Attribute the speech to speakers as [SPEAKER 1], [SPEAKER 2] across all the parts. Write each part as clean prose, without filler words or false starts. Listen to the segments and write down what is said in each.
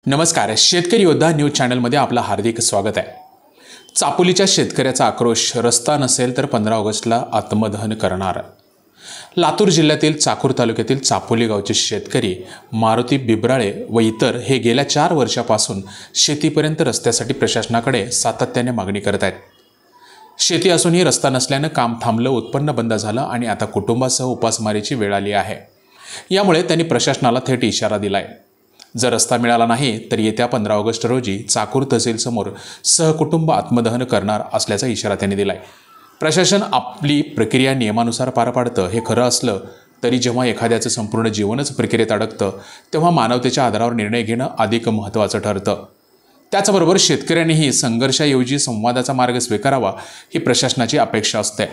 [SPEAKER 1] नमस्कार, शेतकरी योद्धा न्यूज चॅनलमध्ये आपलं हार्दिक स्वागत आहे. चापोलीच्या शेतकऱ्याचा आक्रोश, रस्ता नसेल तर 15 ऑगस्टला आत्मदहन करणार. लातूर जिल्ह्यातील चाकूर तालुक्यातील चापोली गावचे शेतकरी मारुती बिबराळे व इतर हे गेल्या 4 वर्षापासून शेतीपर्यंत रस्त्यासाठी प्रशासनाकडे सातत्याने मागणी करत आहेत. शेती असूनही रस्ता नसल्यानं काम थांबलं, उत्पन्न बंद झालं आणि आता कुटुंबासह उपासमारीची वेळ आली आहे. यामुळे त्यांनी प्रशासनाला थेट इशारा दिलाय. जर रस्ता मिळाला नाही तर येत्या 15 ऑगस्ट रोजी चाकूर तहसीलसमोर सहकुटुंब आत्मदहन करणार असल्याचा इशारा त्यांनी दिलाय. प्रशासन आपली प्रक्रिया नियमानुसार पार पाडतं हे खरं असलं तरी जेव्हा एखाद्याचं संपूर्ण जीवनच प्रक्रियेत अडकतं तेव्हा मानवतेच्या आधारावर निर्णय घेणं अधिक महत्त्वाचं ठरतं. त्याचबरोबर शेतकऱ्यांनीही संघर्षाऐवजी संवादाचा मार्ग स्वीकारावा ही प्रशासनाची अपेक्षा असते.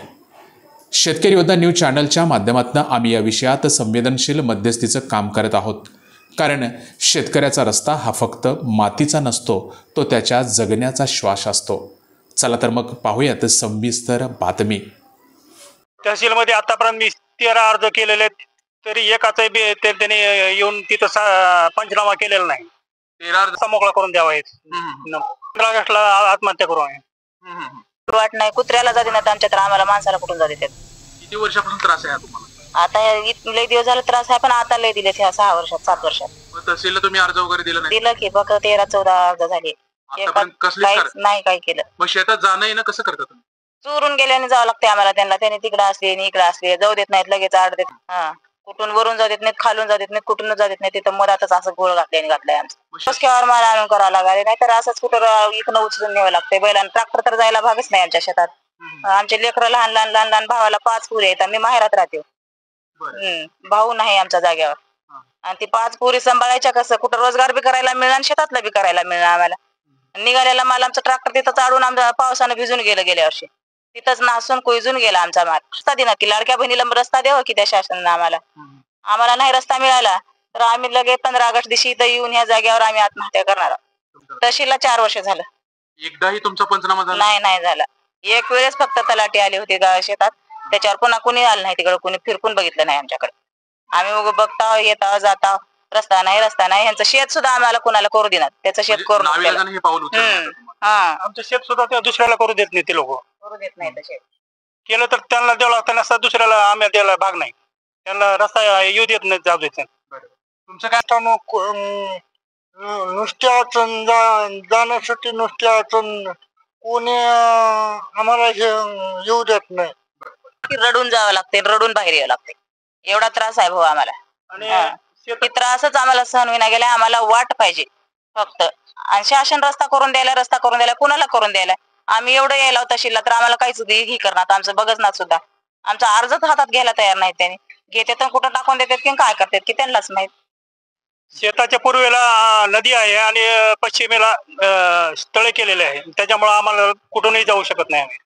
[SPEAKER 1] शेतकरी योद्धा न्यूज चॅनलच्या माध्यमातून आम्ही या विषयात संवेदनशील मध्यस्थीचं काम करत आहोत. कारण शेतकऱ्याचा रस्ता हा फक्त मातीचा नसतो, तो त्याच्या जगण्याचा श्वास असतो. चला तर मग पाहूयात सविस्तर बातमी.
[SPEAKER 2] तहसीलमध्ये आतापर्यंत मी 13 अर्ज केलेले आहेत, तरी एकाचाही त्यांनी येऊन तिथं पंचनामा केलेला नाही.
[SPEAKER 3] 13 अर्ज
[SPEAKER 2] मोकळा करून द्यावा. 15 ऑगस्टला आत्महत्या करू आम्ही.
[SPEAKER 4] वाट नाही, कुत्र्याला जाते ना आमच्या, तर आम्हाला माणसाला कुठून जाते.
[SPEAKER 3] किती वर्षापासून त्रास आहे तुम्हाला?
[SPEAKER 4] आता लय दिवस झाला त्रास आहे, पण आता लय दिले 6 वर्षात 7 वर्षात.
[SPEAKER 3] मग तहसीलला तुम्ही अर्ज वगैरे दिला नाही?
[SPEAKER 4] दिलं की फक्त 13-14 अर्ज झाले.
[SPEAKER 3] आतापर्यंत कसलीच
[SPEAKER 4] काहीच नाही काय केलं.
[SPEAKER 3] मग शेतात जाणं येणं कसं करता तुम्ही?
[SPEAKER 4] चोरून गेल्याने जावं लागते आम्हाला. त्यांनी तिकडे असले आणि इकडे असले, जाऊ देत नाहीत, लगेच आड देत. कुठून वरून जाऊ देत नाहीत, खालून जाऊ देत नाहीत, कुठून जाऊ देत नाही. तिथं मधातच असं गोळ घातलाय आमचं. बसक्यावर मला आणून करावं लागले, नाहीतर असंच कुठं इकडं उचलून न्यावं लागतंय. बैलांना ट्रॅक्टर तर जायला भागच नाही आमच्या शेतात. आमचे लेकरं लहान लहान लहान लहान, भावाला 5 पुरी आहेत. मी माहेरात राहते. भाऊ नाही आमच्या जागेवर. आणि ती 5 पुरी सांभाळायच्या कसं? कुठं रोजगार बी करायला मिळणार आणि शेतातला बी करायला मिळणार आम्हाला. निघालेला माल आमचा ट्रॅक्टर तिथं चाडून आमच्या पावसानं भिजून गेल्या वर्षी. तिथंच नासून कोयजून गेला आमचा माल. रस्ता देणार की लाडक्या बहिणीला रस्ता द्यावा की त्या शासनानं आम्हाला नाही रस्ता मिळाला तर आम्ही लगेच 15 ऑगस्ट दिवशी इथं येऊन ह्या जागेवर आम्ही आत्महत्या करणार आहोत. तहसीलला 4 वर्ष झालं.
[SPEAKER 3] एकदाही तुमचा पंचनामा झाला
[SPEAKER 4] नाही झाला. एक वेळेस फक्त तलाठी आले होते शेतात, त्याच्यावर पुन्हा कुणी आलं नाही. तिकडे कुणी फिरकून बघितलं नाही आमच्याकडे. आम्ही बघता येता जाता, रस्ता नाही ह्यांचं शेत सुद्धा आम्हाला कुणाला करू देणार. त्याचं शेत करून
[SPEAKER 2] आमचं शेत सुद्धा त्या दुसऱ्याला करू देत नाही. ते लोक
[SPEAKER 4] करू देत नाही. शेत
[SPEAKER 2] केलं तर त्यांना द्यावं लागतं, नसता दुसऱ्याला आम्ही द्यायला भाग नाही. त्यांना रस्ता येऊ देत नाही, जाऊ देत नाही.
[SPEAKER 3] तुमचं काय?
[SPEAKER 2] नुसत्या जाण्यासाठी नुसत्या कोणी आम्हाला येऊ देत नाही.
[SPEAKER 4] रडून जावं लागते, रडून बाहेर यावं लागते. एवढा त्रास आहे भाऊ आम्हाला. आणि त्रासच आम्हाला सहन होईना गेला. आम्हाला वाट पाहिजे फक्त. आणि शासन रस्ता करून द्यायला कुणाला करून द्यायला? आम्ही एवढं यायला तहसीलला तर आम्हाला काहीच ही करणार. आमचं बघच ना सुद्धा. आमचा अर्जच हातात घ्यायला तयार नाही. त्यांनी घेते तर कुठं टाकून देतात की काय करतात की त्यांनाच माहित.
[SPEAKER 2] शेताच्या पूर्वेला नदी आहे आणि पश्चिमेला तळे केलेले आहे. त्याच्यामुळे आम्हाला कुठूनही जाऊ शकत नाही आम्ही.